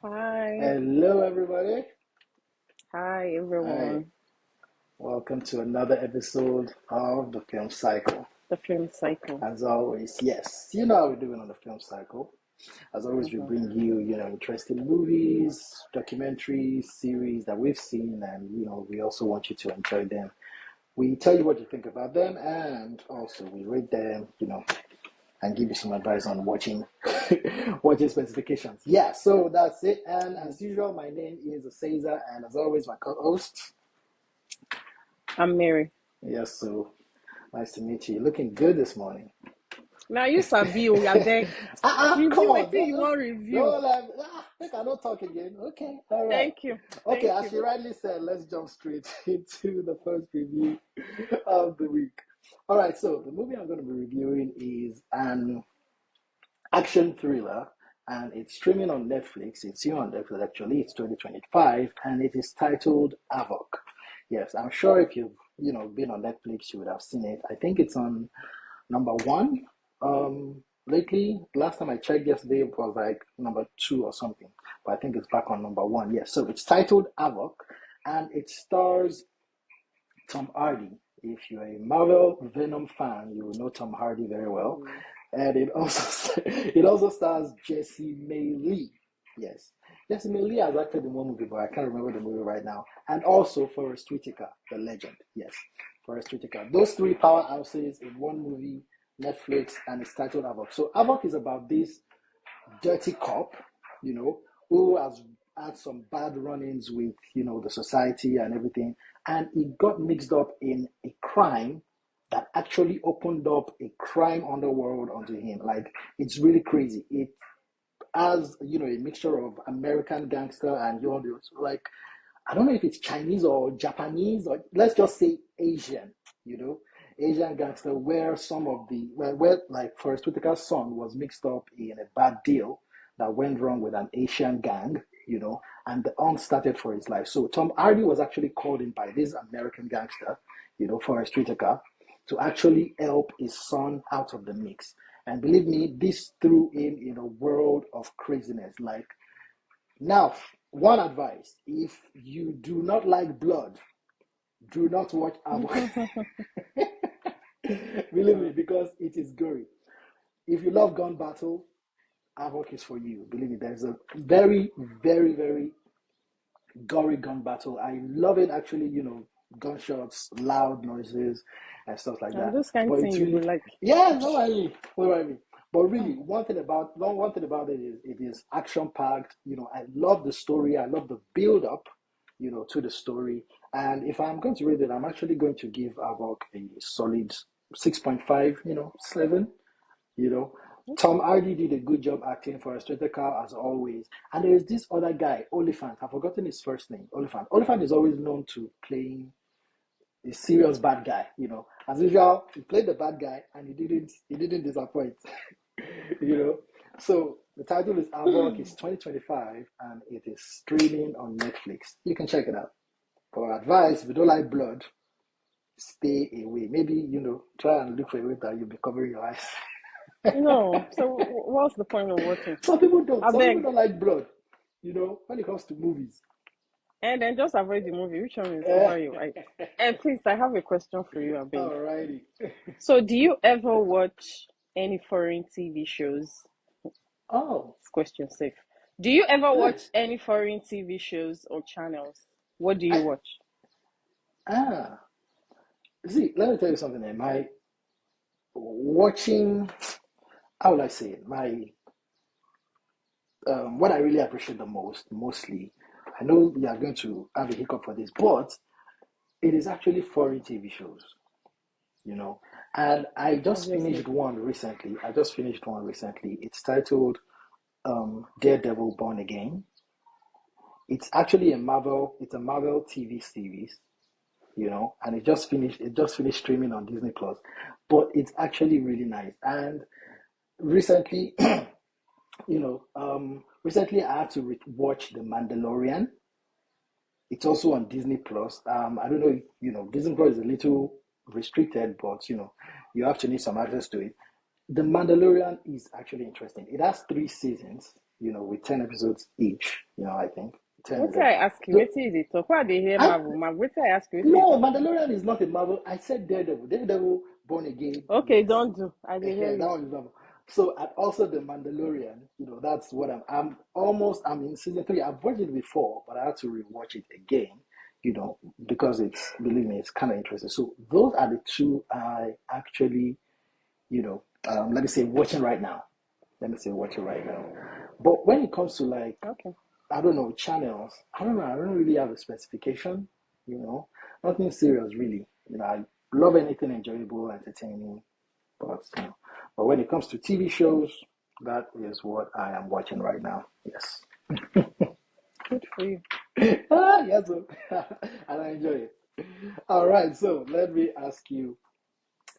Hi. Hello, everybody. Hi, Hi, everyone. welcome to another episode of the Film Cycle. The film cycle. As always, yes, you know how we're doing on the Film Cycle. As always, we Mhm. bring you, interesting movies, documentaries, series that we've seen, and we also want you to enjoy them. We tell you what you think about them, and also we rate them, and give you some advice on watching, watching specifications. Yeah, so that's it. And as usual, my name is Caesar, and as always, my co-host. I'm Mary. Yes, so nice to meet you. Looking good this morning. Now you sabi o, I beg. Come Review on, wetin you want review. don't let I cannot talk again. Okay, all right. Thank you. Okay, Thank as you. she rightly said, let's jump straight into the first review of the week. All right, so the movie I'm going to be reviewing is an action thriller, and it's streaming on Netflix. It's here on Netflix actually. It's 2025, and it is titled Havoc. Yes, I'm sure if you've been on Netflix, you would have seen it. I think it's on number one. Lately, last time I checked yesterday, it was like number two or something. But I think it's back on number one. Yes, so it's titled Havoc, and it stars Tom Hardy. If you're a Marvel Venom fan, you will know Tom Hardy very well. Mm. And it also it also stars Jesse May Lee. Yes. Jesse May Lee has acted in one movie, but I can't remember the movie right now. And also Forrest Whitaker, the legend. Yes. Forrest Whitaker. Those three powerhouses in one movie, Netflix, and it's titled Havoc. So Havoc is about this dirty cop, who has had some bad run-ins with, the society and everything, and he got mixed up in a crime that actually opened up a crime underworld onto him. Like it's really crazy. It has, a mixture of American gangster and like I don't know if it's Chinese or Japanese or let's just say Asian, you know, Asian gangster where some of the where like Forrest Whitaker's son was mixed up in a bad deal that went wrong with an Asian gang, and the on started for his life. So Tom Hardy was actually called in by this American gangster, Forrest Whitaker, to actually help his son out of the mix. And believe me, this threw him in a world of craziness. Like now, one advice: if you do not like blood, do not watch Havoc. Believe me, Mm. because it is gory. If you love gun battle, Havoc is for you. Believe me, there's a very, very, very gory gun battle. I love it actually, gunshots, loud noises, and stuff like And that. those kind But of thing it's you go really, like. yeah, no, I mean, what do I mean? But really, Mm. one thing about it is action packed. I love the story. I love the build up, to the story. And if I'm going to rate it, I'm actually going to give Avok a solid 6.5, 7. You know, Tom Okay. Hardy did a good job acting for a straighter car as always. And there is this other guy, Oliphant. I've forgotten his first name. Oliphant. Oliphant is always known to playing a serious bad guy. As usual, he played the bad guy and he didn't disappoint. you know. So the title is Havoc. It's 2025 and it is streaming on Netflix. You can check it out. For advice, if you don't like blood, stay away. Maybe try and look for a way that you'll be covering your eyes. No. So what's the point of watching? Some people don't. I Some people beg. don't like blood. When it comes to movies. And then just avoid the movie. Which one is over you? And please, I have a question for you, I beg. Alrighty. So do you ever watch any foreign TV shows? Oh, This question safe. Do you ever good. watch any foreign TV shows or channels? What do you I watch? ah see. Let me tell you something. My watching. How will I say it? My what I really appreciate the most, mostly. I know you are going to have a hiccup for this, but it is actually foreign TV shows. You know, and I just Obviously. finished one recently. It's titled Daredevil Born Again. It's actually a Marvel. It's a Marvel TV series, and it just finished streaming on Disney Plus. But it's actually really nice. And recently, recently I had to watch The Mandalorian. It's also on Disney Plus. I don't know if Disney Plus is a little restricted, but you have to need some access to it. The Mandalorian is actually interesting. It has 3 seasons. with 10 episodes each. I think 10, What I 11. ask you? The, What is it? Talk what they hear I, Marvel. What I ask you? What is no, it? Mandalorian is not a Marvel. I said Daredevil. Daredevil, Born Again. Okay, Yes, don't do. I will hear that you. one is Marvel. So, and also the Mandalorian. That's what I'm in season 3. I've watched it before, but I had to rewatch it again. Because believe me, it's kind of interesting. So those are the two I actually, let me say watching right now. Let me say watching right now. But when it comes to like, Okay. I don't know, channels, I don't know. I don't really have a specification, nothing serious really. I love anything enjoyable, entertaining, but when it comes to TV shows, that is what I am watching right now. Yes. Good for you. Yes, sir. And I enjoy it. All right, so let me ask you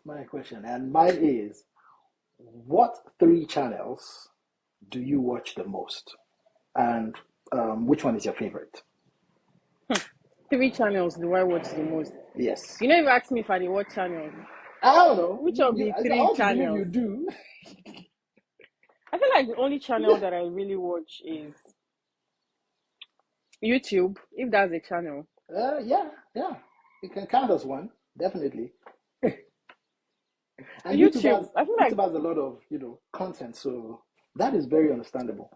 my question. And mine is, what three channels do you watch the most? And which one is your favorite? 3 channels do I watch the most? Yes. You know, if you ask me if I dey watch channels, I don't know. which of the I three want to believe channels? you do. I feel like the only channel that I really watch is YouTube, if that's a channel. Yeah, yeah. It can count as one, definitely. And YouTube, I feel like, YouTube has a lot of content, so that is very understandable.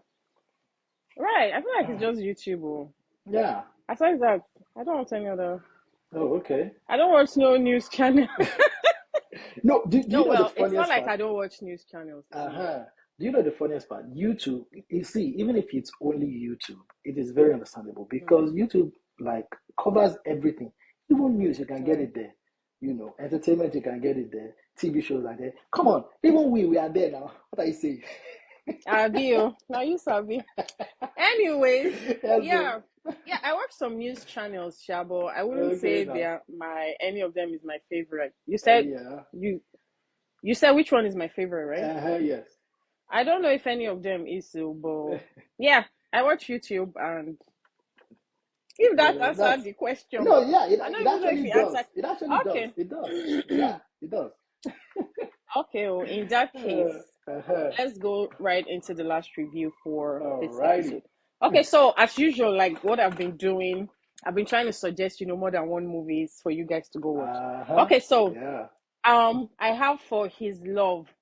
right, I feel like it's just YouTube. Or Yeah. aside that, I don't watch any other. Oh, okay. I don't watch no news channel. No, do you No, know the well, it's not funniest like part? I don't watch news channels. No. Uh-huh. Do you know the funniest part? YouTube, you see, even if it's only YouTube, it is very understandable Mm, because YouTube like covers everything. Even news, you can get right. it there. Entertainment, you can get it there. TV shows are there. Come on, even we are there now. What are you saying? Abio, now you sabi. Anyways, Yes, sir. yeah, yeah, I watch some news channels, Shabo. I wouldn't Okay, say now. any of them is my favorite. You said Yeah. you you said which one is my favorite, right? Yes. I don't know if any of them is so, but yeah, I watch YouTube, and if that answered That's the question, no, yeah. It, I don't it even know if actually you does. answered. It actually does. Okay. It does. Yeah, it does. Okay, well, in that case, Uh-huh. let's go right into the last review for this Alrighty. episode. Okay, so as usual, like what I've been doing, I've been trying to suggest, more than one movies for you guys to go watch. Uh-huh. Okay, so Yeah. I have For His Love.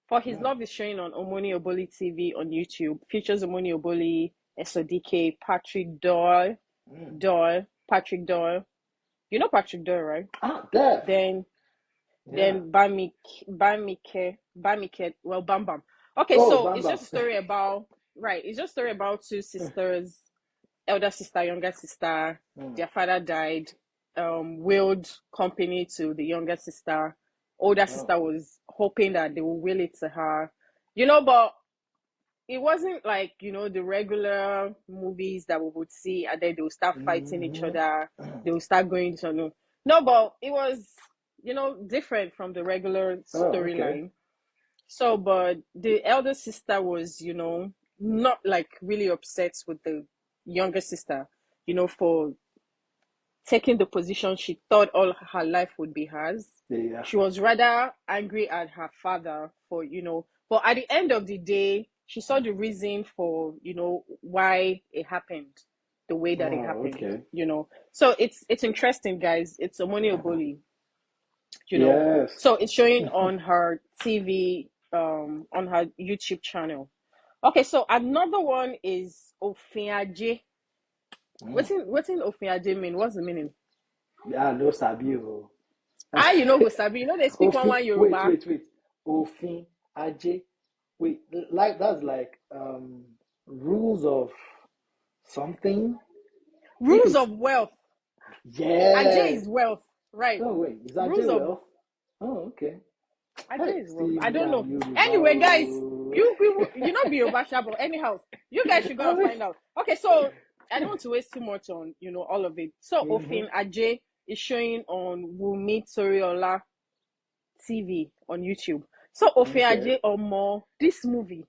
For His Mm. Love is showing on Omoni Oboli TV on YouTube. Features Omoni Oboli, Esodike, Mm. Patrick Doyle. You know Patrick Doyle, right? Death. Then Yeah. well, Bam Bam. Okay, Oh, so Bam it's Bam. just a story about, right, it's just a story about two sisters, elder sister, younger sister. Mm. Their father died, willed company to the younger sister. Older Oh. sister was hoping that they will will it to her, but it wasn't like, the regular movies that we would see, and then they will start fighting each Mm-hmm. other, they will start going to no, but it was, different from the regular Oh, okay. storyline. So, but the elder sister was, not like really upset with the younger sister, for taking the position she thought all her life would be hers. Yeah. She was rather angry at her father for, but at the end of the day, she saw the reason for, why it happened the way that it Oh, happened, okay. So it's interesting, guys. It's Omoni Oboli, you know. Yes. So it's showing on her TV, on her YouTube channel. Okay, so another one is Ofiaje. Mm. What's in Ofiaje mean? What's the meaning? Yeah, no sabi o. Go sabi. They speak Ofin. one Wait, Yoruba. wait, wait. Ofin aje. Wait, like that's like rules of something. If Rules it's of wealth. Aje yeah. is wealth, right? Oh wait, is that Rules J of Wealth? Oh, okay. Hey, Aje is wealth. see I me don't know. and Yoruba. Anyway, guys, Oh. you people, not be Yoruba but anyhow, you guys should go and find out. Okay, so I don't want to waste too much on all of it. So Mm-hmm. Ofin Aje is showing on Wumi Toriola TV on YouTube. So Ofin Okay. Aje or more this movie,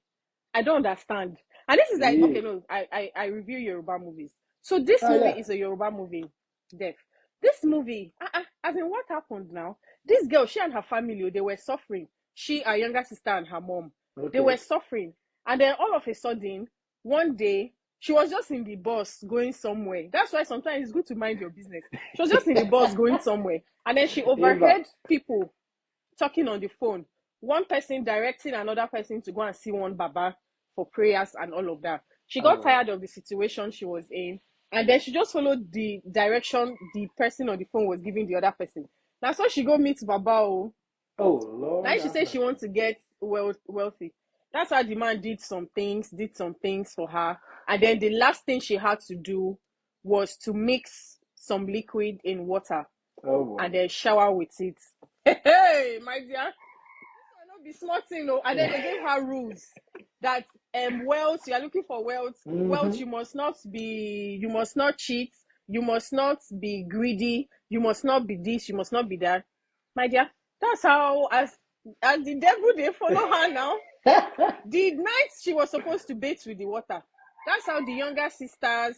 I don't understand. And this is like, Yeah. okay, no, I review Yoruba movies. So this Oh movie yeah. is a Yoruba movie, Def. This movie, as in what happened now? This girl, she and her family, they were suffering. She, her younger sister, and her mom, they were Okay. suffering. And then all of a sudden, one day she was just in the bus going somewhere. That's why sometimes it's good to mind your business. She was just in the bus going somewhere, and then she Eva. overheard people talking on the phone. One person directing another person to go and see one Baba for prayers and all of that. She got Oh, tired of the situation she was in, and then she just followed the direction the person on the phone was giving the other person. Now, so she go meet Baba. Oh, oh now Lord she have said she mercy. wants to get wealthy. That's how the man did some things for her. And then the last thing she had to do was to mix some liquid in water Oh boy. and then shower with it. Hey, my dear, not be smart thing, no. And then they gave her rules that wealth, you are looking for wealth. Wealth, Mm-hmm. you must not cheat, you must not be greedy, you must not be this, you must not be that. My dear, that's how as the devil they follow her now. The night she was supposed to bathe with the water, that's how the younger sister's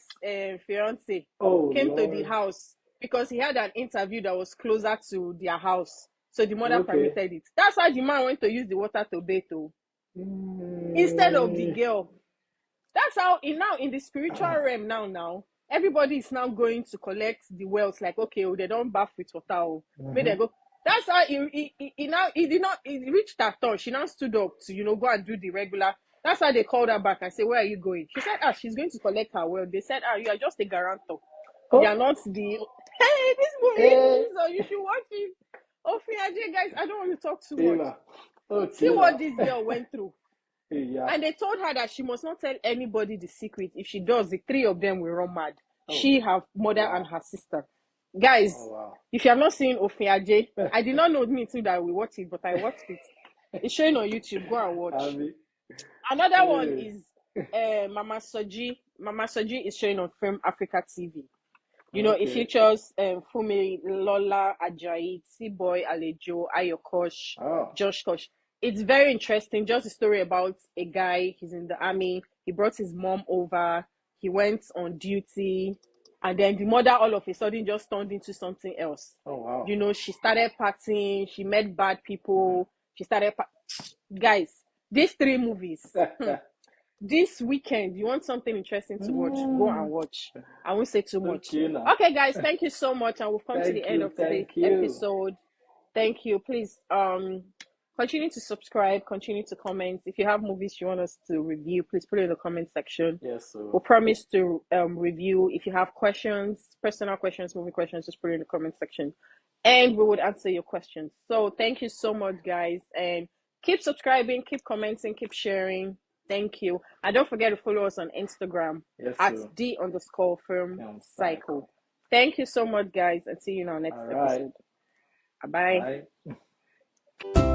fiance Oh came to the Lord. house because he had an interview that was closer to their house. So the mother Okay. permitted it. That's why the man went to use the water to bathe oh, instead of the Mm. girl. That's how in the spiritual realm now everybody is now going to collect the wealth. Like, okay, oh, they don't bath with water, oh, may Mm-hmm. they go. That's how he did not he reached her turn. She now stood up to go and do the regular. That's how they called her back and say, where are you going? She said, she's going to collect her wealth. They said, you are just a guarantor. You Oh, are not the hey, this movie, eh, Jesus, you should watch it. Oh, guys, I don't want to talk too much. Eva. See Okay what now. this girl went through. Yeah. And they told her that she must not tell anybody the secret. If she does, the three of them will run mad. Oh, She, her mother, and wow. her sister. Guys, Oh wow. if you have not seen Ofiaje, I did not know me too that we watched it, but I watched it. It's showing on YouTube. Go and I watch. mean, Another one eh, is Mama Soji. Mama Soji is showing on Film Africa TV. It okay. features Fumi, Lola, Ajayi, T-Boy, Alejo, Ayokosh, Oh, Josh Kosh. It's very interesting. Just a story about a guy. He's in the army. He brought his mom over. He went on duty. And then the mother all of a sudden just turned into something else. oh wow. She started partying. She met bad people. She started... Guys, these three movies. This weekend, you want something interesting to watch, go and Mm, watch. I won't say too much. okay now. Okay, guys, thank you so much, and we've come to the Thank end you, of today's thank you. episode. Thank you. Please continue to subscribe, continue to comment. If you have movies you want us to review, please put it in the comment section. Yes, so We'll promise to review. If you have questions, personal questions, movie questions, just put it in the comment section, and we would answer your questions. So thank you so much, guys, and keep subscribing, keep commenting, keep sharing. Thank you. And don't forget to follow us on Instagram yes, at so _film cycle. cycle. Thank you so much, guys, and see you in our next All right. episode. Bye bye. Bye.